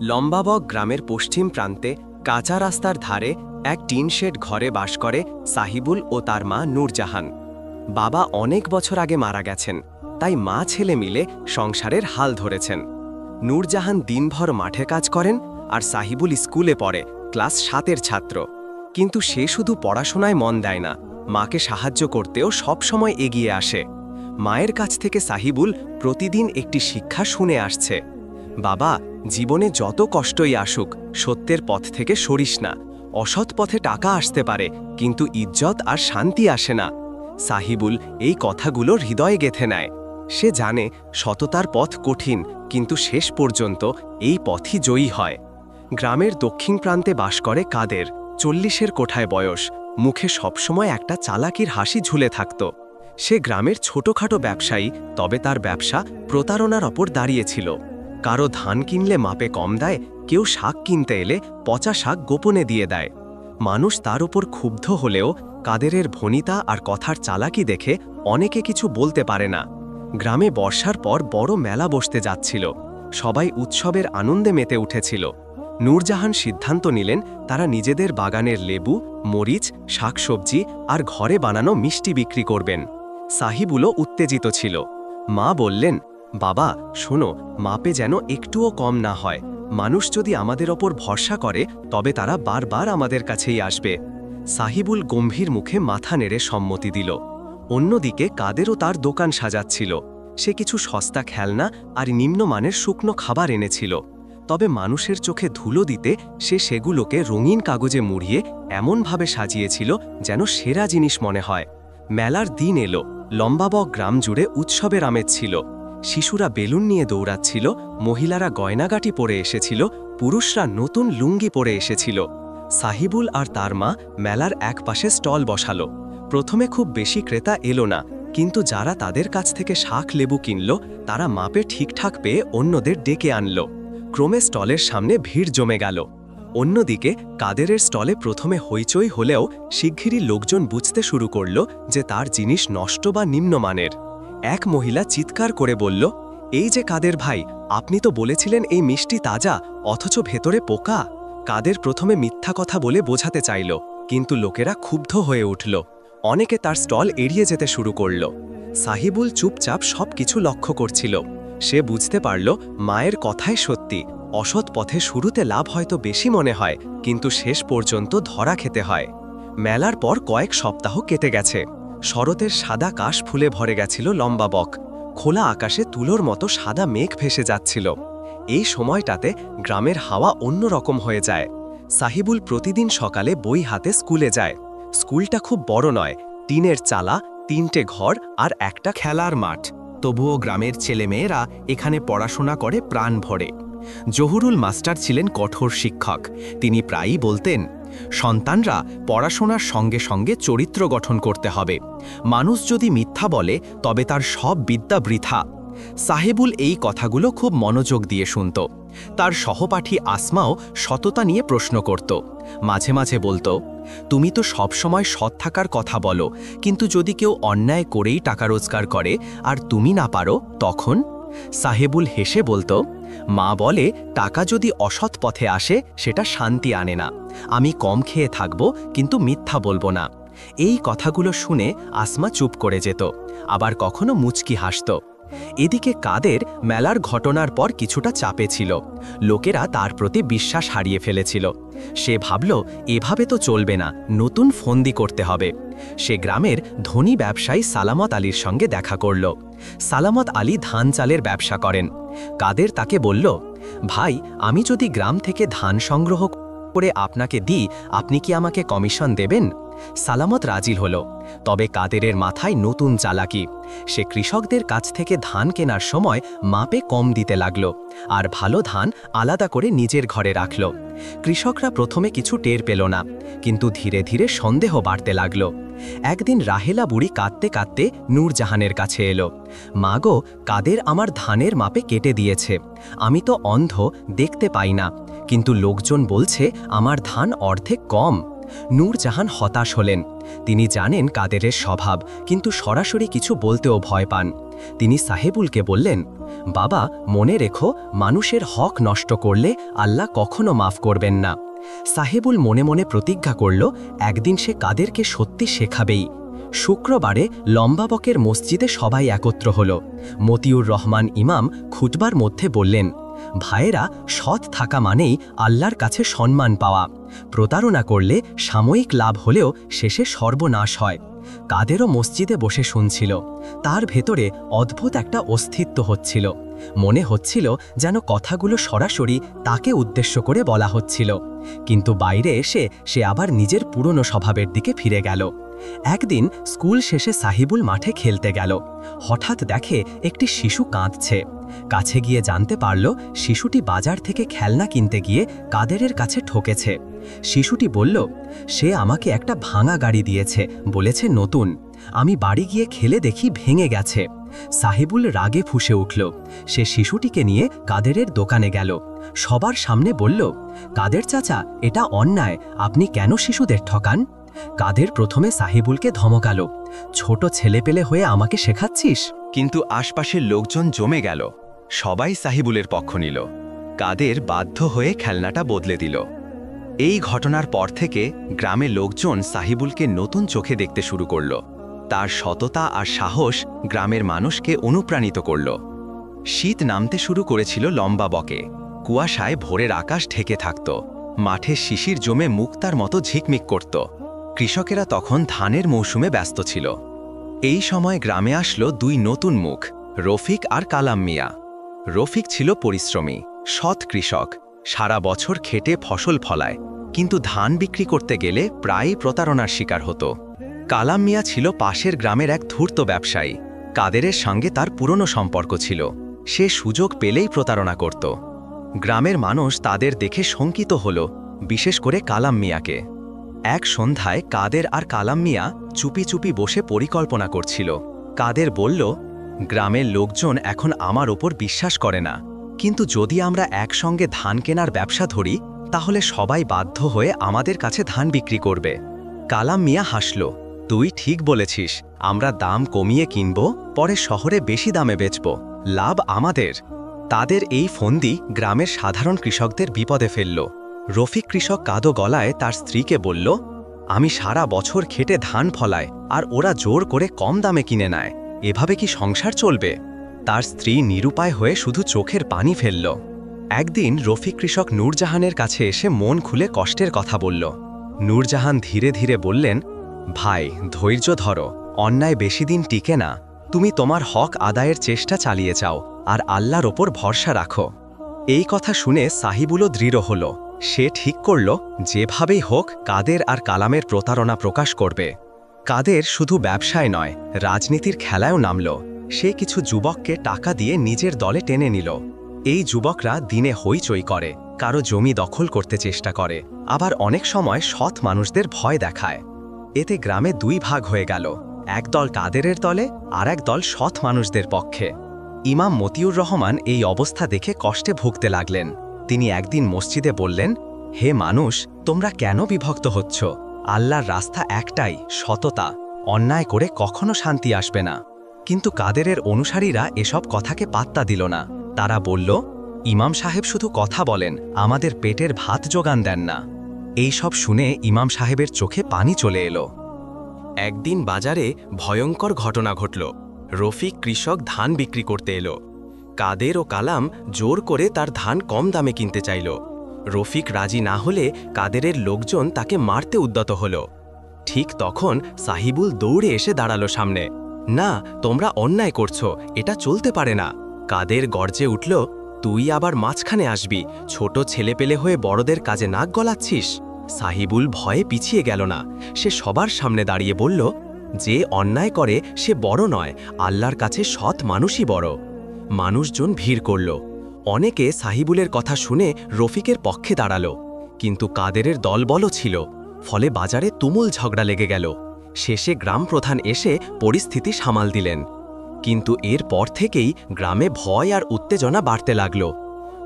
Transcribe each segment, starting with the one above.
লম্বাবক গ্রামের পশ্চিম প্রান্তে কাঁচা রাস্তার ধারে এক টিন শেড ঘরে বাস করে সাহিবুল ও তার মা নূরজাহান। বাবা অনেক বছর আগে মারা গেছেন, তাই মা ছেলে মিলে সংসারের হাল ধরেছেন। নূরজাহান দিনভর মাঠে কাজ করেন আর সাহিবুল স্কুলে পড়ে, ক্লাস 7-এর ছাত্র। কিন্তু সে শুধু পড়াশোনায় মন দেয় না, মাকে সাহায্য করতেও সবসময় এগিয়ে আসে। মায়ের কাছ থেকে সাহিবুল প্রতিদিন একটি শিক্ষা শুনে আসছে। বাবা, জীবনে যত কষ্টই আসুক, সত্যের পথ থেকে সরিস না। অসৎ পথে টাকা আসতে পারে, কিন্তু ইজ্জত আর শান্তি আসে না। সাহিবুল এই কথাগুলো হৃদয়ে গেঁথে নেয়। সে জানে সততার পথ কঠিন, কিন্তু শেষ পর্যন্ত এই পথই জয়ী হয়। গ্রামের দক্ষিণ প্রান্তে বাস করে কাদের। 40-এর কোঠায় বয়স, মুখে সবসময় একটা চালাকির হাসি ঝুলে থাকত। সে গ্রামের ছোটখাটো ব্যবসায়ী, তবে তার ব্যবসা প্রতারণার ওপর দাঁড়িয়েছিল। কারো ধান কিনলে মাপে কম দেয়, কেউ শাক কিনতে এলে পচা শাক গোপনে দিয়ে দেয়। মানুষ তার উপর ক্ষুব্ধ হলেও কাদেরের ভনিতা আর কথার চালাকি দেখে অনেকে কিছু বলতে পারে না। গ্রামে বর্ষার পর বড় মেলা বসতে যাচ্ছিল, সবাই উৎসবের আনন্দে মেতে উঠেছিল। নূরজাহান সিদ্ধান্ত নিলেন তারা নিজেদের বাগানের লেবু, মরিচ, শাকসবজি আর ঘরে বানানো মিষ্টি বিক্রি করবেন। সাহিবুলও উত্তেজিত ছিল। মা বললেন, বাবা শোনো, মাপে যেন একটুও কম না হয়। মানুষ যদি আমাদের ওপর ভরসা করে, তবে তারা বারবার আমাদের কাছেই আসবে। সাহিবুল গম্ভীর মুখে মাথা নেড়ে সম্মতি দিল। অন্যদিকে কাদেরও তার দোকান সাজাচ্ছিল। সে কিছু সস্তা খেলনা আর নিম্নমানের শুকনো খাবার এনেছিল। তবে মানুষের চোখে ধুলো দিতে সে সেগুলোকে রঙিন কাগজে মুড়িয়ে এমনভাবে সাজিয়েছিল যেন সেরা জিনিস মনে হয়। মেলার দিন এলো। লম্বাবক গ্রাম জুড়ে উৎসবের আমেজ ছিল। শিশুরা বেলুন নিয়ে দৌড়াচ্ছিল, মহিলারা গয়নাগাটি পরে এসেছিল, পুরুষরা নতুন লুঙ্গি পরে এসেছিল। সাহিবুল আর তার মা মেলার এক পাশে স্টল বসালো। প্রথমে খুব বেশি ক্রেতা এলো না, কিন্তু যারা তাদের কাছ থেকে শাক লেবু কিনল, তারা মাপে ঠিকঠাক পেয়ে অন্যদের ডেকে আনল। ক্রমে স্টলের সামনে ভিড় জমে গেল। অন্যদিকে কাদেরের স্টলে প্রথমে হইচই হলেও শিগগিরই লোকজন বুঝতে শুরু করল যে তার জিনিস নষ্ট বা নিম্নমানের। এক মহিলা চিৎকার করে বলল, এই যে কাদের ভাই, আপনি তো বলেছিলেন এই মিষ্টি তাজা, অথচ ভেতরে পোকা। কাদের প্রথমে মিথ্যা কথা বলে বোঝাতে চাইল, কিন্তু লোকেরা ক্ষুব্ধ হয়ে উঠল। অনেকে তার স্টল এড়িয়ে যেতে শুরু করল। সাহিবুল চুপচাপ সবকিছু লক্ষ্য করছিল। সে বুঝতে পারল মায়ের কথাই সত্যি। অসৎ পথে শুরুতে লাভ হয়তো বেশি মনে হয়, কিন্তু শেষ পর্যন্ত ধরা খেতে হয়। মেলার পর কয়েক সপ্তাহ কেটে গেছে। শরতের সাদা কাশ ফুলে ভরে গেছিল লম্বাবক। খোলা আকাশে তুলোর মতো সাদা মেঘ ভেসে যাচ্ছিল। এই সময়টাতে গ্রামের হাওয়া অন্যরকম হয়ে যায়। সাহিবুল প্রতিদিন সকালে বই হাতে স্কুলে যায়। স্কুলটা খুব বড় নয়, টিনের চালা, 3টে ঘর আর একটা খেলার মাঠ। তবুও গ্রামের ছেলেমেয়েরা এখানে পড়াশোনা করে প্রাণ ভরে। জহুরুল মাস্টার ছিলেন কঠোর শিক্ষক। তিনি প্রায়ই বলতেন, সন্তানরা পড়াশোনার সঙ্গে সঙ্গে চরিত্র গঠন করতে হবে। মানুষ যদি মিথ্যা বলে, তবে তার সব বিদ্যা বৃথা। সাহেবুল এই কথাগুলো খুব মনোযোগ দিয়ে শুনত। তার সহপাঠী আসমাও সততা নিয়ে প্রশ্ন করত। মাঝে মাঝে বলতো, তুমি তো সবসময় সৎ থাকার কথা বলো, কিন্তু যদি কেউ অন্যায় করেই টাকা রোজগার করে আর তুমি না পারো, তখন? সাহেবুল হেসে বলতো, মা বলে টাকা যদি অসৎ পথে আসে সেটা শান্তি আনে না। আমি কম খেয়ে থাকব, কিন্তু মিথ্যা বলবো না। এই কথাগুলো শুনে আসমা চুপ করে যেত, আবার কখনো মুচকি হাসত। এদিকে কাদের মেলার ঘটনার পর কিছুটা চাপে ছিল। লোকেরা তার প্রতি বিশ্বাস হারিয়ে ফেলেছিল। সে ভাবল, এভাবে তো চলবে না, নতুন ফন্দি করতে হবে। সে গ্রামের ধনী ব্যবসায়ী সালামত আলীর সঙ্গে দেখা করল। সালামত আলী ধান চালের ব্যবসা করেন। কাদের তাকে বলল, ভাই, আমি যদি গ্রাম থেকে ধান সংগ্রহ করে আপনাকে দিই, আপনি কি আমাকে কমিশন দেবেন? সালামত রাজি হল। তবে কাদেরের মাথায় নতুন চালাকি। সে কৃষকদের কাছ থেকে ধান কেনার সময় মাপে কম দিতে লাগল, আর ভালো ধান আলাদা করে নিজের ঘরে রাখল। কৃষকরা প্রথমে কিছু টের পেল না, কিন্তু ধীরে ধীরে সন্দেহ বাড়তে লাগল। একদিন রাহেলা বুড়ি কাঁদতে কাঁদতে নূরজাহানের কাছে এলো। মা গো, কাদের আমার ধানের মাপে কেটে দিয়েছে। আমি তো অন্ধ, দেখতে পাই না, কিন্তু লোকজন বলছে আমার ধান অর্ধেক কম। নূরজাহান হতাশ হলেন। তিনি জানেন কাদেরের স্বভাব, কিন্তু সরাসরি কিছু বলতেও ভয় পান। তিনি সাহেবুলকে বললেন, বাবা, মনে রেখো, মানুষের হক নষ্ট করলে আল্লাহ কখনো মাফ করবেন না। সাহেবুল মনে মনে প্রতিজ্ঞা করল একদিন সে কাদেরকে সত্যি শেখাবেই। শুক্রবারে লম্বাবকের মসজিদে সবাই একত্র হল। মতিউর রহমান ইমাম খুতবার মধ্যে বললেন, ভাইয়েরা, সৎ থাকা মানেই আল্লাহর কাছে সম্মান পাওয়া। প্রতারণা করলে সাময়িক লাভ হলেও শেষে সর্বনাশ হয়। কাদেরও মসজিদে বসে শুনছিল। তার ভেতরে অদ্ভুত একটা অস্তিত্ব হচ্ছিল। মনে হচ্ছিল যেন কথাগুলো সরাসরি তাকে উদ্দেশ্য করে বলা হচ্ছিল, কিন্তু বাইরে এসে সে আবার নিজের পুরনো স্বভাবের দিকে ফিরে গেল। একদিন স্কুল শেষে সাহিবুল মাঠে খেলতে গেল। হঠাৎ দেখে একটি শিশু কাঁদছে। কাছে গিয়ে জানতে পারল শিশুটি বাজার থেকে খেলনা কিনতে গিয়ে কাদেরের কাছে ঠকেছে। শিশুটি বলল, সে আমাকে একটা ভাঙা গাড়ি দিয়েছে, বলেছে নতুন। আমি বাড়ি গিয়ে খেলে দেখি ভেঙে গেছে। সাহিবুল রাগে ফুঁসে উঠল। সে শিশুটিকে নিয়ে কাদেরের দোকানে গেল। সবার সামনে বলল, কাদের চাচা, এটা অন্যায়, আপনি কেন শিশুদের ঠকান? কাদের প্রথমে সাহিবুলকে ধমকালো, ছোট ছেলেপেলে হয়ে আমাকে শেখাচ্ছিস? কিন্তু আশপাশের লোকজন জমে গেল। সবাই সাহিবুলের পক্ষ নিল। কাদের বাধ্য হয়ে খেলনাটা বদলে দিল। এই ঘটনার পর থেকে গ্রামের লোকজন সাহিবুলকে নতুন চোখে দেখতে শুরু করল। তার সততা আর সাহস গ্রামের মানুষকে অনুপ্রাণিত করল। শীত নামতে শুরু করেছিল লম্বা বকে। কুয়াশায় ভোরের আকাশ ঢেকে থাকত। মাঠে শিশির জমে মুক্তার মতো ঝিকমিক করত। কৃষকেরা তখন ধানের মৌসুমে ব্যস্ত ছিল। এই সময় গ্রামে আসলো দুই নতুন মুখ, রফিক আর কালাম মিয়া। রফিক ছিল পরিশ্রমী, সৎ কৃষক। সারা বছর খেটে ফসল ফলায়, কিন্তু ধান বিক্রি করতে গেলে প্রায়ই প্রতারণার শিকার হতো। কালাম মিয়া ছিল পাশের গ্রামের এক ধূর্ত ব্যবসায়ী। কাদেরের সঙ্গে তার পুরনো সম্পর্ক ছিল। সে সুযোগ পেলেই প্রতারণা করত। গ্রামের মানুষ তাদের দেখে শঙ্কিত হল, বিশেষ করে কালাম মিয়াকে। এক সন্ধ্যায় কাদের আর কালাম মিয়া চুপি চুপি বসে পরিকল্পনা করছিল। কাদের বলল, গ্রামের লোকজন এখন আমার ওপর বিশ্বাস করে না, কিন্তু যদি আমরা একসঙ্গে ধান কেনার ব্যবসা ধরি তাহলে সবাই বাধ্য হয়ে আমাদের কাছে ধান বিক্রি করবে। কালাম মিয়া হাসল, তুই ঠিক বলেছিস, আমরা দাম কমিয়ে কিনব, পরে শহরে বেশি দামে বেচব, লাভ আমাদের। তাদের এই ফন্দি গ্রামের সাধারণ কৃষকদের বিপদে ফেলল। রফিক কৃষক কাদো গলায় তার স্ত্রীকে বলল, আমি সারা বছর খেটে ধান ফলাই আর ওরা জোর করে কম দামে কিনে নেয়, এভাবে কি সংসার চলবে? তার স্ত্রী নিরুপায় হয়ে শুধু চোখের পানি ফেলল। একদিন রফিক কৃষক নূরজাহানের কাছে এসে মন খুলে কষ্টের কথা বলল। নূরজাহান ধীরে ধীরে বললেন, ভাই, ধৈর্য ধরো, অন্যায় বেশি দিন টিকে না। তুমি তোমার হক আদায়ের চেষ্টা চালিয়ে যাও আর আল্লাহর ওপর ভরসা রাখো। এই কথা শুনে সাহিবুলও দৃঢ় হল। সে ঠিক করল যেভাবেই হোক কাদের আর কালামের প্রতারণা প্রকাশ করবে। কাদের শুধু ব্যবসায় নয়, রাজনীতির খেলায়ও নামল। সে কিছু যুবককে টাকা দিয়ে নিজের দলে টেনে নিল। এই যুবকরা দিনে হইচই করে, কারো জমি দখল করতে চেষ্টা করে, আবার অনেক সময় সৎ মানুষদের ভয় দেখায়। এতে গ্রামে দুই ভাগ হয়ে গেল, এক দল কাদেরের দলে আর এক দল সৎ মানুষদের পক্ষে। ইমাম মতিউর রহমান এই অবস্থা দেখে কষ্টে ভুগতে লাগলেন। তিনি একদিন মসজিদে বললেন, হে মানুষ, তোমরা কেন বিভক্ত হচ্ছ? আল্লাহর রাস্তা একটাই, সততা। অন্যায় করে কখনো শান্তি আসবে না। কিন্তু কাদেরের অনুসারীরা এসব কথাকে পাত্তা দিল না। তারা বলল, ইমাম সাহেব শুধু কথা বলেন, আমাদের পেটের ভাত জোগান দেন না। এই সব শুনে ইমাম সাহেবের চোখে পানি চলে এলো। একদিন বাজারে ভয়ঙ্কর ঘটনা ঘটল। রফিক কৃষক ধান বিক্রি করতে এলো। কাদের ও কালাম জোর করে তার ধান কম দামে কিনতে চাইল। রফিক রাজি না হলে কাদেরের লোকজন তাকে মারতে উদ্যত হল। ঠিক তখন সাহিবুল দৌড়ে এসে দাঁড়ালো সামনে। না, তোমরা অন্যায় করছো, এটা চলতে পারে না। কাদের গর্জে উঠল, তুই আবার মাঝখানে আসবি? ছোট ছেলেপেলে হয়ে বড়দের কাজে নাক গলাচ্ছিস? সাহিবুল ভয়ে পিছিয়ে গেল না। সে সবার সামনে দাঁড়িয়ে বলল, যে অন্যায় করে সে বড় নয়, আল্লাহর কাছে সৎ মানুষই বড়। মানুষজন ভিড় করল। অনেকে সাহিবুলের কথা শুনে রফিকের পক্ষে দাঁড়ালো, কিন্তু কাদেরের দলবলও ছিল। ফলে বাজারে তুমুল ঝগড়া লেগে গেল। শেষে গ্রাম প্রধান এসে পরিস্থিতি সামাল দিলেন। কিন্তু এর পর থেকেই গ্রামে ভয় আর উত্তেজনা বাড়তে লাগল।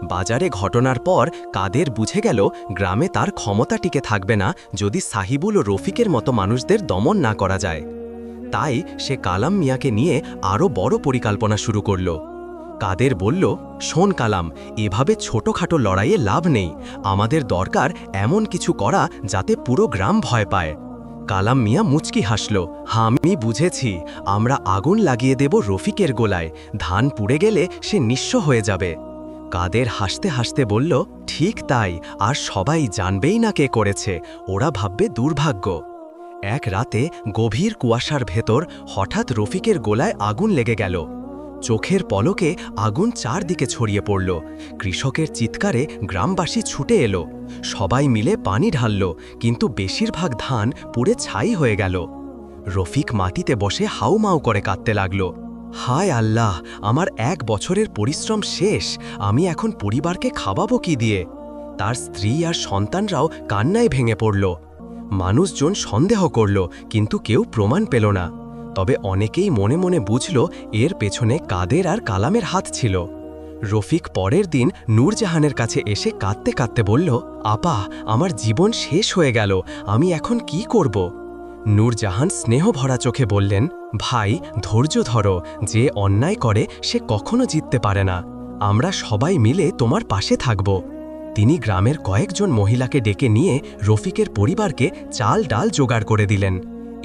বাজারে ঘটনার পর কাদের বুঝে গেল গ্রামে তার ক্ষমতা টিকে থাকবে না যদি সাহিবুল ও রফিকের মতো মানুষদের দমন না করা যায়। তাই সে কালাম মিয়াকে নিয়ে আরও বড় পরিকল্পনা শুরু করল। কাদের বলল, শোন কালাম, এভাবে ছোটখাটো লড়াইয়ে লাভ নেই, আমাদের দরকার এমন কিছু করা যাতে পুরো গ্রাম ভয় পায়। কালাম মিয়া মুচকি হাসল, আমি বুঝেছি, আমরা আগুন লাগিয়ে দেব রফিকের গোলায়, ধান পুড়ে গেলে সে নিঃস্ব হয়ে যাবে। কাদের হাসতে হাসতে বলল, ঠিক তাই, আর সবাই জানবেই না কে করেছে, ওরা ভাববে দুর্ভাগ্য। এক রাতে গভীর কুয়াশার ভেতর হঠাৎ রফিকের গোলায় আগুন লেগে গেল। চোখের পলকে আগুন চারদিকে ছড়িয়ে পড়ল। কৃষকের চিৎকারে গ্রামবাসী ছুটে এলো। সবাই মিলে পানি ঢালল, কিন্তু বেশিরভাগ ধান পুড়ে ছাই হয়ে গেল। রফিক মাটিতে বসে হাউমাউ করে কাঁদতে লাগল। হায় আল্লাহ, আমার 1 বছরের পরিশ্রম শেষ, আমি এখন পরিবারকে খাওয়াবো কি দিয়ে? তার স্ত্রী আর সন্তানরাও কান্নায় ভেঙে পড়ল। মানুষজন সন্দেহ করল, কিন্তু কেউ প্রমাণ পেল না। তবে অনেকেই মনে মনে বুঝল এর পেছনে কাদের আর কালামের হাত ছিল। রফিক পরের দিন নূরজাহানের কাছে এসে কাঁদতে কাঁদতে বলল, আপা, আমার জীবন শেষ হয়ে গেল, আমি এখন কি করব? নূরজাহান স্নেহ ভরা চোখে বললেন, ভাই, ধৈর্য ধরো, যে অন্যায় করে সে কখনো জিততে পারে না, আমরা সবাই মিলে তোমার পাশে থাকব। তিনি গ্রামের কয়েকজন মহিলাকে ডেকে নিয়ে রফিকের পরিবারকে চাল ডাল জোগাড় করে দিলেন।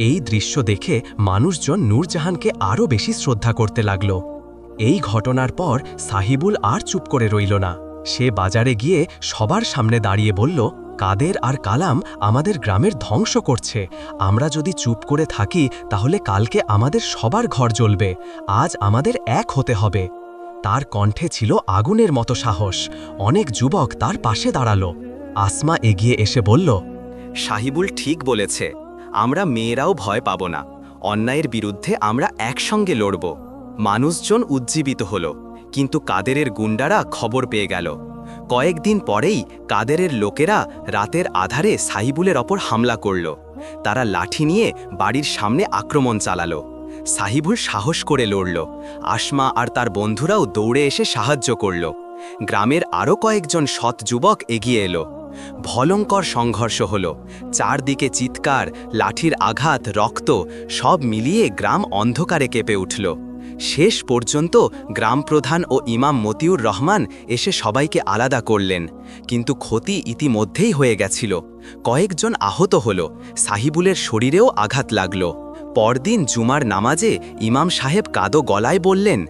এই দৃশ্য দেখে মানুষজন নূরজাহানকে আরও বেশি শ্রদ্ধা করতে লাগল। এই ঘটনার পর সাহিবুল আর চুপ করে রইল না। সে বাজারে গিয়ে সবার সামনে দাঁড়িয়ে বলল, কাদের আর কালাম আমাদের গ্রামের ধ্বংস করছে, আমরা যদি চুপ করে থাকি তাহলে কালকে আমাদের সবার ঘর জ্বলবে, আজ আমাদের এক হতে হবে। তার কণ্ঠে ছিল আগুনের মতো সাহস। অনেক যুবক তার পাশে দাঁড়ালো। আসমা এগিয়ে এসে বলল, সাহিবুল ঠিক বলেছে, আমরা মেয়েরাও ভয় পাব না, অন্যায়ের বিরুদ্ধে আমরা একসঙ্গে লড়ব। মানুষজন উজ্জীবিত হল, কিন্তু কাদেরের গুন্ডারা খবর পেয়ে গেল। কয়েকদিন পরেই কাদেরের লোকেরা রাতের আধারে সাহিবুলের ওপর হামলা করল। তারা লাঠি নিয়ে বাড়ির সামনে আক্রমণ চালালো। সাহিবুল সাহস করে লড়ল। আসমা আর তার বন্ধুরাও দৌড়ে এসে সাহায্য করল। গ্রামের আরও কয়েকজন সৎ যুবক এগিয়ে এলো। ভয়ঙ্কর সংঘর্ষ হল। চারদিকে চিৎকার, লাঠির আঘাত, রক্ত, সব মিলিয়ে গ্রাম অন্ধকারে কেঁপে উঠল। শেষ পর্যন্ত গ্রাম প্রধান ও ইমাম মতিউর রহমান এসে সবাইকে আলাদা করলেন, কিন্তু ক্ষতি ইতিমধ্যেই হয়ে গেছিল। কয়েকজন আহত হল, সাহিবুলের শরীরেও আঘাত লাগল। পরদিন জুমার নামাজে ইমাম সাহেব কাদো গলায় বললেন,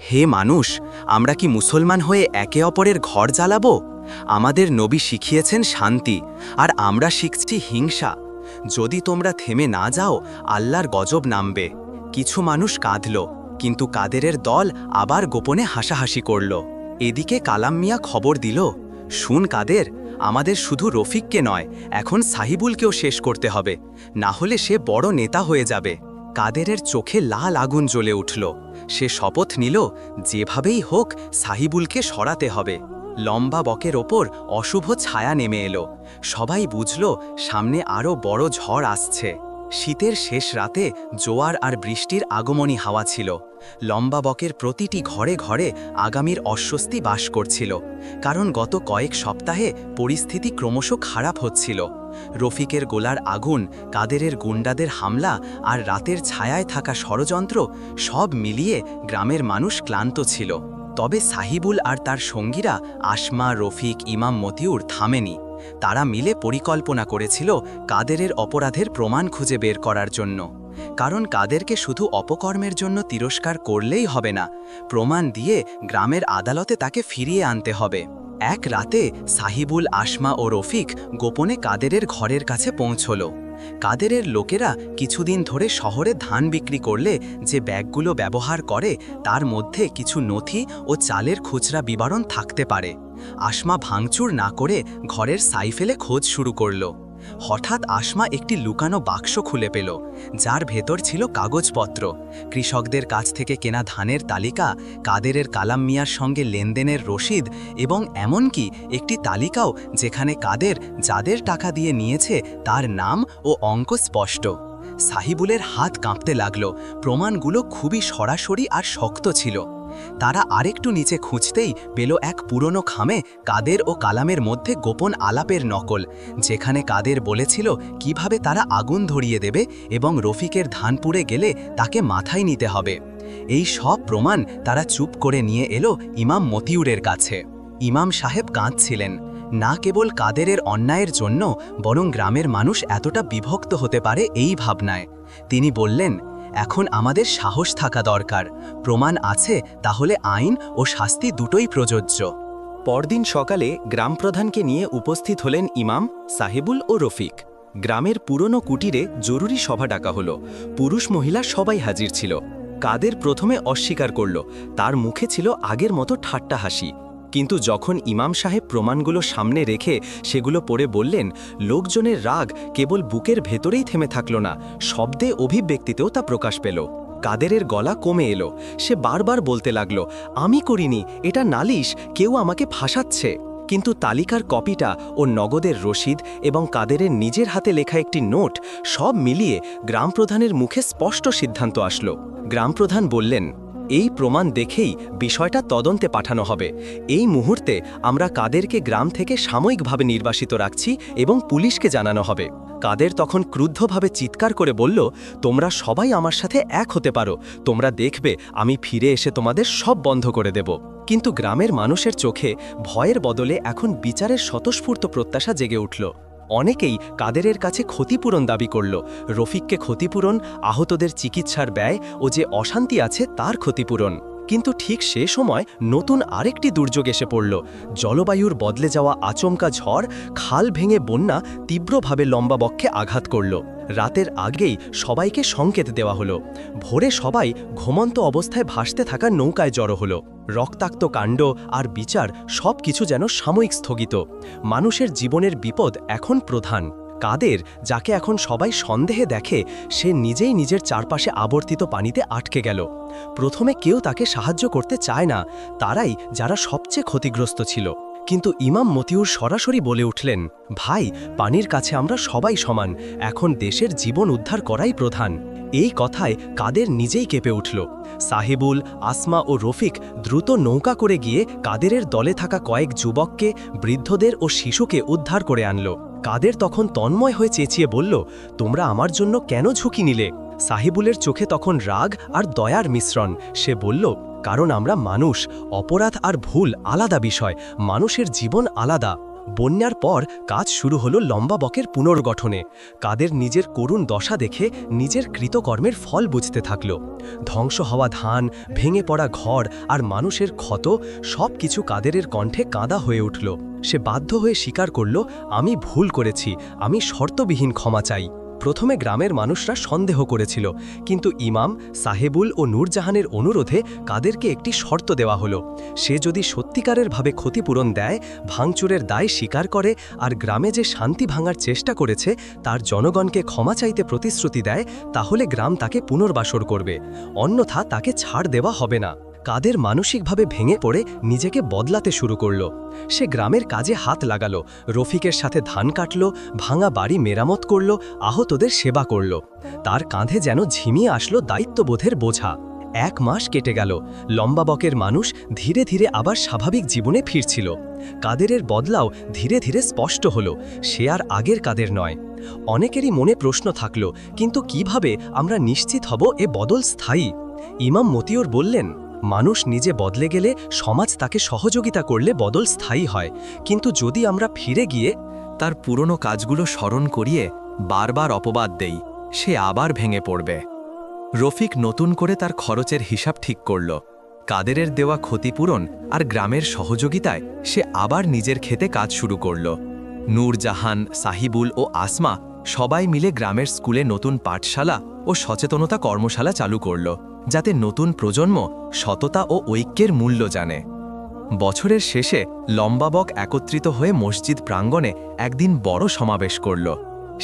হে মানুষ, আমরা কি মুসলমান হয়ে একে অপরের ঘর জ্বালাবো? আমাদের নবী শিখিয়েছেন শান্তি, আর আমরা শিখছি হিংসা। যদি তোমরা থেমে না যাও, আল্লাহর গজব নামবে। কিছু মানুষ কাঁদল, কিন্তু কাদেরের দল আবার গোপনে হাসাহাসি করল। এদিকে কালাম মিয়া খবর দিল, শুন কাদের, আমাদের শুধু রফিককে নয়, এখন সাহিবুলকেও শেষ করতে হবে, না হলে সে বড় নেতা হয়ে যাবে। কাদেরের চোখে লাল আগুন জ্বলে উঠল। সে শপথ নিল, যেভাবেই হোক সাহিবুলকে সরাতে হবে। লম্বা বকের ওপর অশুভ ছায়া নেমে এলো। সবাই বুঝল সামনে আরও বড় ঝড় আসছে। শীতের শেষ রাতে জোয়ার আর বৃষ্টির আগমনী হাওয়া ছিল। লম্বা বকের প্রতিটি ঘরে ঘরে আগামীর অস্বস্তি বাস করছিল, কারণ গত কয়েক সপ্তাহে পরিস্থিতি ক্রমশ খারাপ হচ্ছিল। রফিকের গোলার আগুন, কাদেরের গুন্ডাদের হামলা আর রাতের ছায়ায় থাকা ষড়যন্ত্র, সব মিলিয়ে গ্রামের মানুষ ক্লান্ত ছিল। তবে সাহিবুল আর তার সঙ্গীরা, আসমা, রফিক, ইমাম মতিউর, থামেনি। তারা মিলে পরিকল্পনা করেছিল কাদেরের অপরাধের প্রমাণ খুঁজে বের করার জন্য। কারণ কাদেরকে শুধু অপকর্মের জন্য তিরস্কার করলেই হবে না, প্রমাণ দিয়ে গ্রামের আদালতে তাকে ফিরিয়ে আনতে হবে। এক রাতে সাহিবুল, আসমা ও রফিক গোপনে কাদেরের ঘরের কাছে পৌঁছল। কাদেরের লোকেরা কিছুদিন ধরে শহরে ধান বিক্রি করলে যে ব্যাগগুলো ব্যবহার করে তার মধ্যে কিছু নথি ও চালের খুচরা বিবরণ থাকতে পারে। আসমা ভাঙচুর না করে ঘরের সাইফেলে খোঁজ শুরু করল। হঠাৎ আসমা একটি লুকানো বাক্স খুলে পেল, যার ভেতর ছিল কাগজপত্র, কৃষকদের কাছ থেকে কেনা ধানের তালিকা, কাদেরের কালাম মিয়ার সঙ্গে লেনদেনের রসিদ এবং এমনকি একটি তালিকাও যেখানে কাদের যাদের টাকা দিয়ে নিয়েছে তার নাম ও অঙ্ক স্পষ্ট। সাহিবুলের হাত কাঁপতে লাগল। প্রমাণগুলো খুবই সরাসরি আর শক্ত ছিল। তারা আরেকটু নিচে খুঁজতেই পেল এক পুরনো খামে কাদের ও কালামের মধ্যে গোপন আলাপের নকল, যেখানে কাদের বলেছিল কিভাবে তারা আগুন ধরিয়ে দেবে এবং রফিকের ধান পুড়ে গেলে তাকে মাথায় নিতে হবে। এই সব প্রমাণ তারা চুপ করে নিয়ে এলো ইমাম মতিউরের কাছে। ইমাম সাহেব কাঁদছিলেন, না কেবল কাদেরের অন্যায়ের জন্য, বরং গ্রামের মানুষ এতটা বিভক্ত হতে পারে এই ভাবনায়। তিনি বললেন, এখন আমাদের সাহস থাকা দরকার। প্রমাণ আছে, তাহলে আইন ও শাস্তি দুটোই প্রযোজ্য। পরদিন সকালে গ্রাম প্রধানকে নিয়ে উপস্থিত হলেন ইমাম, সাহেবুল ও রফিক। গ্রামের পুরনো কুটিরে জরুরি সভা ডাকা হলো। পুরুষ মহিলা সবাই হাজির ছিল। কাদের প্রথমে অস্বীকার করল, তার মুখে ছিল আগের মতো ঠাট্টা হাসি। কিন্তু যখন ইমাম সাহেব প্রমাণগুলো সামনে রেখে সেগুলো পড়ে বললেন, লোকজনের রাগ কেবল বুকের ভেতরেই থেমে থাকল না, শব্দে অভিব্যক্তিতেও তা প্রকাশ পেল। কাদেরের গলা কমে এলো। সে বারবার বলতে লাগল, আমি করিনি, এটা নালিশ, কেউ আমাকে ফাঁসাচ্ছে। কিন্তু তালিকার কপিটা ও নগদের রসিদ এবং কাদেরের নিজের হাতে লেখা একটি নোট, সব মিলিয়ে গ্রাম প্রধানের মুখে স্পষ্ট সিদ্ধান্ত আসলো। গ্রাম প্রধান বললেন, এই প্রমাণ দেখেই বিষয়টা তদন্তে পাঠানো হবে। এই মুহূর্তে আমরা কাদেরকে গ্রাম থেকে সাময়িকভাবে নির্বাসিত রাখছি এবং পুলিশকে জানানো হবে। কাদের তখন ক্রুদ্ধভাবে চিৎকার করে বলল, তোমরা সবাই আমার সাথে এক হতে পারো, তোমরা দেখবে আমি ফিরে এসে তোমাদের সব বন্ধ করে দেব। কিন্তু গ্রামের মানুষের চোখে ভয়ের বদলে এখন বিচারের স্বতঃস্ফূর্ত প্রত্যাশা জেগে উঠল। অনেকেই কাদেরের কাছে ক্ষতিপূরণ দাবি করল। রফিককে ক্ষতিপূরণ, আহতদের চিকিৎসার ব্যয় ও যে অশান্তি আছে তার ক্ষতিপূরণ। কিন্তু ঠিক সে সময় নতুন আরেকটি দুর্যোগ এসে পড়ল। জলবায়ুর বদলে যাওয়া আচমকা ঝড়, খাল ভেঙে বন্যা তীব্রভাবে লম্বাবক্ষে আঘাত করল। রাতের আগেই সবাইকে সংকেত দেওয়া হলো। ভোরে সবাই ঘুমন্ত অবস্থায় ভাসতে থাকা নৌকায় জড়ো হলো। রক্তাক্ত কাণ্ড আর বিচার সব কিছু যেন সাময়িক স্থগিত। মানুষের জীবনের বিপদ এখন প্রধান। কাদের, যাকে এখন সবাই সন্দেহে দেখে, সে নিজেই নিজের চারপাশে আবর্তিত পানিতে আটকে গেল। প্রথমে কেউ তাকে সাহায্য করতে চায় না, তারাই যারা সবচেয়ে ক্ষতিগ্রস্ত ছিল। কিন্তু ইমাম মতিউর সরাসরি বলে উঠলেন, ভাই, পানির কাছে আমরা সবাই সমান, এখন দেশের জীবন উদ্ধার করাই প্রধান। এই কথায় কাদের নিজেই কেঁপে উঠল। সাহেবুল, আসমা ও রফিক দ্রুত নৌকা করে গিয়ে কাদেরের দলে থাকা কয়েক যুবককে, বৃদ্ধদের ও শিশুকে উদ্ধার করে আনল। কাদের তখন তন্ময় হয়ে চেঁচিয়ে বলল, তোমরা আমার জন্য কেন ঝুঁকি নিলে? সাহেবুলের চোখে তখন রাগ আর দয়ার মিশ্রণ। সে বলল, কারণ আমরা মানুষ, অপরাধ আর ভুল আলাদা বিষয়, মানুষের জীবন আলাদা। বন্যার পর কাজ শুরু হলো লম্বা বকের পুনর্গঠনে। কাদের নিজের করুণ দশা দেখে নিজের কৃতকর্মের ফল বুঝতে থাকল। ধ্বংস হওয়া ধান, ভেঙে পড়া ঘর আর মানুষের ক্ষত, সব কিছু কাদেরের কণ্ঠে কাঁদা হয়ে উঠল। সে বাধ্য হয়ে স্বীকার করল, আমি ভুল করেছি, আমি শর্তবিহীন ক্ষমা চাই। প্রথমে গ্রামের মানুষরা সন্দেহ করেছিল, কিন্তু ইমাম, সাহেবুল ও নূরজাহানের অনুরোধে কাদেরকে একটি শর্ত দেওয়া হলো। সে যদি সত্যিকারের ভাবে ক্ষতিপূরণ দেয়, ভাঙচুরের দায় স্বীকার করে আর গ্রামে যে শান্তি ভাঙার চেষ্টা করেছে তার জনগণকে ক্ষমা চাইতে প্রতিশ্রুতি দেয়, তাহলে গ্রাম তাকে পুনর্বাসর করবে, অন্যথা তাকে ছাড় দেওয়া হবে না। কাদের মানসিকভাবে ভেঙে পড়ে নিজেকে বদলাতে শুরু করল। সে গ্রামের কাজে হাত লাগালো, রফিকের সাথে ধান কাটল, ভাঙা বাড়ি মেরামত করল, আহতদের সেবা করল। তার কাঁধে যেন ঝিমিয়ে আসলো দায়িত্ববোধের বোঝা। 1 মাস কেটে গেল। লম্বা বকের মানুষ ধীরে ধীরে আবার স্বাভাবিক জীবনে ফিরছিল। কাদেরের বদলাও ধীরে ধীরে স্পষ্ট হলো, সে আর আগের কাদের নয়। অনেকেরই মনে প্রশ্ন থাকলো, কিন্তু কিভাবে আমরা নিশ্চিত হব এ বদল স্থায়ী? ইমাম মতিউর বললেন, মানুষ নিজে বদলে গেলে, সমাজ তাকে সহযোগিতা করলে বদল স্থায়ী হয়। কিন্তু যদি আমরা ফিরে গিয়ে তার পুরনো কাজগুলো স্মরণ করিয়ে বারবার অপবাদ দেই, সে আবার ভেঙে পড়বে। রফিক নতুন করে তার খরচের হিসাব ঠিক করল। কাদেরের দেওয়া ক্ষতিপূরণ আর গ্রামের সহযোগিতায় সে আবার নিজের খেতে কাজ শুরু করল। নূরজাহান, সাহিবুল ও আসমা সবাই মিলে গ্রামের স্কুলে নতুন পাঠশালা ও সচেতনতা কর্মশালা চালু করল, যাতে নতুন প্রজন্ম সততা ও ঐক্যের মূল্য জানে। বছরের শেষে লম্বা বক একত্রিত হয়ে মসজিদ প্রাঙ্গণে একদিন বড় সমাবেশ করল।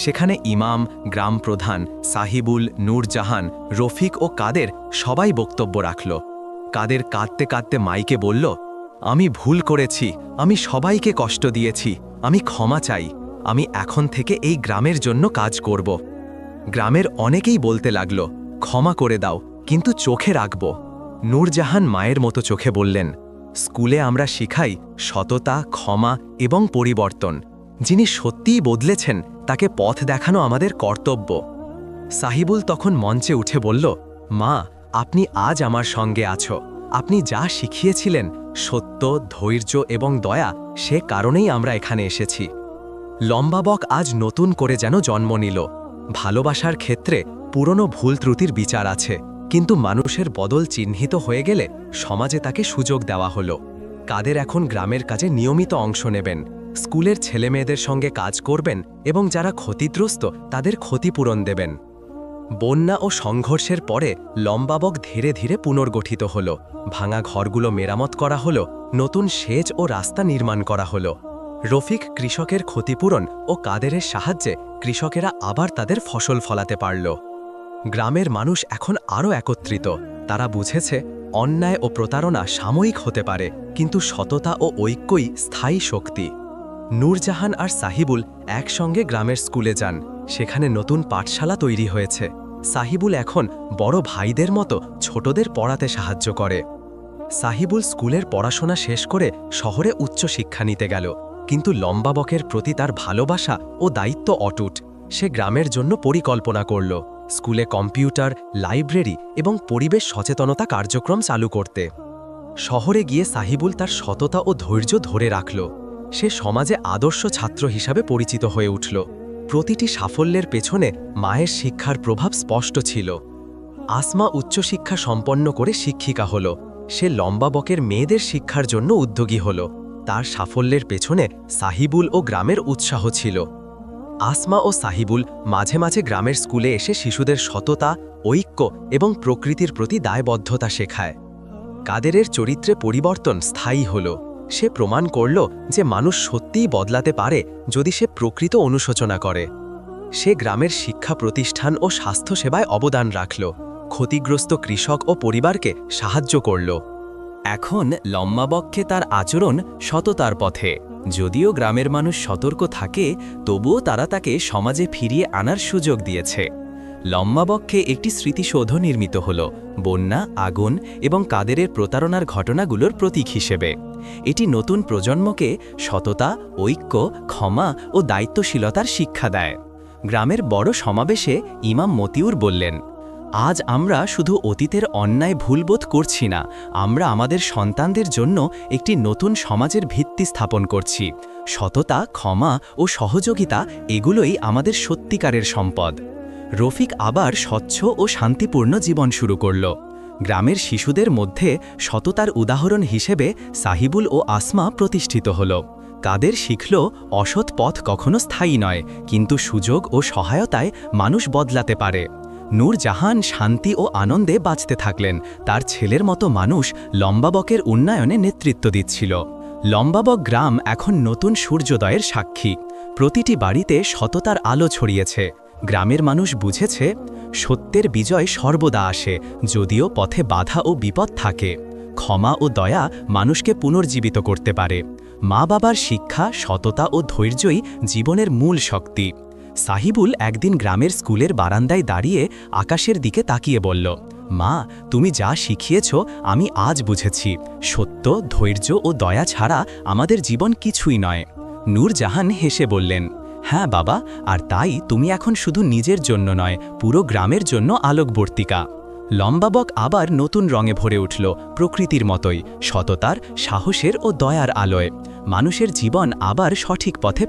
সেখানে ইমাম, গ্রাম প্রধান, সাহিবুল, নূরজাহান, রফিক ও কাদের সবাই বক্তব্য রাখল। কাদের কাঁদতে কাঁদতে মাইকে বলল, আমি ভুল করেছি, আমি সবাইকে কষ্ট দিয়েছি, আমি ক্ষমা চাই, আমি এখন থেকে এই গ্রামের জন্য কাজ করব। গ্রামের অনেকেই বলতে লাগল, ক্ষমা করে দাও, কিন্তু চোখে রাখব। নূরজাহান মায়ের মতো চোখে বললেন, স্কুলে আমরা শিখাই সততা, ক্ষমা এবং পরিবর্তন। যিনি সত্যিই বদলেছেন তাকে পথ দেখানো আমাদের কর্তব্য। সাহিবুল তখন মঞ্চে উঠে বলল, মা, আপনি আজ আমার সঙ্গে আছো। আপনি যা শিখিয়েছিলেন, সত্য, ধৈর্য এবং দয়া, সে কারণেই আমরা এখানে এসেছি। লম্বাবক আজ নতুন করে যেন জন্ম নিল। ভালোবাসার ক্ষেত্রে পুরনো ভুল ত্রুটির বিচার আছে, কিন্তু মানুষের বদল চিহ্নিত হয়ে গেলে সমাজে তাকে সুযোগ দেওয়া হলো। কাদের এখন গ্রামের কাজে নিয়মিত অংশ নেবেন, স্কুলের ছেলেমেয়েদের সঙ্গে কাজ করবেন এবং যারা ক্ষতিগ্রস্ত তাদের ক্ষতিপূরণ দেবেন। বন্যা ও সংঘর্ষের পরে লম্বাবক ধীরে ধীরে পুনর্গঠিত হল। ভাঙা ঘরগুলো মেরামত করা হলো, নতুন সেচ ও রাস্তা নির্মাণ করা হলো। রফিক কৃষকের ক্ষতিপূরণ ও কাদেরের সাহায্যে কৃষকেরা আবার তাদের ফসল ফলাতে পারল। গ্রামের মানুষ এখন আরও একত্রিত। তারা বুঝেছে অন্যায় ও প্রতারণা সাময়িক হতে পারে, কিন্তু সততা ও ঐক্যই স্থায়ী শক্তি। নূরজাহান আর সাহিবুল একসঙ্গে গ্রামের স্কুলে যান। সেখানে নতুন পাঠশালা তৈরি হয়েছে। সাহিবুল এখন বড় ভাইদের মতো ছোটদের পড়াতে সাহায্য করে। সাহিবুল স্কুলের পড়াশোনা শেষ করে শহরে উচ্চশিক্ষা নিতে গেল, কিন্তু লম্বাবকের প্রতি তার ভালোবাসা ও দায়িত্ব অটুট। সে গ্রামের জন্য পরিকল্পনা করল, স্কুলে কম্পিউটার, লাইব্রেরি এবং পরিবেশ সচেতনতা কার্যক্রম চালু করতে। শহরে গিয়ে সাহিবুল তার সততা ও ধৈর্য ধরে রাখল। সে সমাজে আদর্শ ছাত্র হিসাবে পরিচিত হয়ে উঠল। প্রতিটি সাফল্যের পেছনে মায়ের শিক্ষার প্রভাব স্পষ্ট ছিল। আসমা উচ্চশিক্ষা সম্পন্ন করে শিক্ষিকা হল। সে লম্বাবকের মেয়েদের শিক্ষার জন্য উদ্যোগী হল। তার সাফল্যের পেছনে সাহিবুল ও গ্রামের উৎসাহ ছিল। আসমা ও সাহিবুল মাঝে মাঝে গ্রামের স্কুলে এসে শিশুদের সততা, ঐক্য এবং প্রকৃতির প্রতি দায়বদ্ধতা শেখায়। কাদেরের চরিত্রে পরিবর্তন স্থায়ী হল। সে প্রমাণ করল যে মানুষ সত্যিই বদলাতে পারে যদি সে প্রকৃত অনুশোচনা করে। সে গ্রামের শিক্ষা প্রতিষ্ঠান ও স্বাস্থ্যসেবায় অবদান রাখল, ক্ষতিগ্রস্ত কৃষক ও পরিবারকে সাহায্য করল। এখন লম্বাবককে তার আচরণ সততার পথে। যদিও গ্রামের মানুষ সতর্ক থাকে, তবুও তারা তাকে সমাজে ফিরিয়ে আনার সুযোগ দিয়েছে। লম্বাবককে একটি স্মৃতিসৌধ নির্মিত হল, বন্যা, আগুন এবং কাদেরের প্রতারণার ঘটনাগুলোর প্রতীক হিসেবে। এটি নতুন প্রজন্মকে সততা, ঐক্য, ক্ষমা ও দায়িত্বশীলতার শিক্ষা দেয়। গ্রামের বড় সমাবেশে ইমাম মতিউর বললেন, আজ আমরা শুধু অতীতের অন্যায় ভুলবোধ করছি না, আমরা আমাদের সন্তানদের জন্য একটি নতুন সমাজের ভিত্তি স্থাপন করছি। সততা, ক্ষমা ও সহযোগিতা, এগুলোই আমাদের সত্যিকারের সম্পদ। রফিক আবার স্বচ্ছ ও শান্তিপূর্ণ জীবন শুরু করল। গ্রামের শিশুদের মধ্যে সততার উদাহরণ হিসেবে সাহিবুল ও আসমা প্রতিষ্ঠিত হল। কাদের শিখল অসৎ পথ কখনো স্থায়ী নয়, কিন্তু সুযোগ ও সহায়তায় মানুষ বদলাতে পারে। নূরজাহান শান্তি ও আনন্দে বাঁচতে থাকলেন। তার ছেলের মতো মানুষ লম্বাবকের উন্নয়নে নেতৃত্ব দিচ্ছিল। লম্বাবক গ্রাম এখন নতুন সূর্যোদয়ের সাক্ষী। প্রতিটি বাড়িতে সততার আলো ছড়িয়েছে। গ্রামের মানুষ বুঝেছে সত্যের বিজয় সর্বদা আসে, যদিও পথে বাধা ও বিপদ থাকে। ক্ষমা ও দয়া মানুষকে পুনর্জীবিত করতে পারে। মা বাবার শিক্ষা, সততা ও ধৈর্যই জীবনের মূল শক্তি। সাহিবুল একদিন গ্রামের স্কুলের বারান্দায় দাঁড়িয়ে আকাশের দিকে তাকিয়ে বলল, মা, তুমি যা শিখিয়েছ আমি আজ বুঝেছি। সত্য, ধৈর্য ও দয়া ছাড়া আমাদের জীবন কিছুই নয়। নূরজাহান হেসে বললেন, হ্যাঁ বাবা, আর তাই তুমি এখন শুধু নিজের জন্য নয়, পুরো গ্রামের জন্য আলোকবর্তিকা। লম্বাবক আবার নতুন রঙে ভরে উঠল, প্রকৃতির মতোই, সততার, সাহসের ও দয়ার আলোয়। মানুষের জীবন আবার সঠিক পথে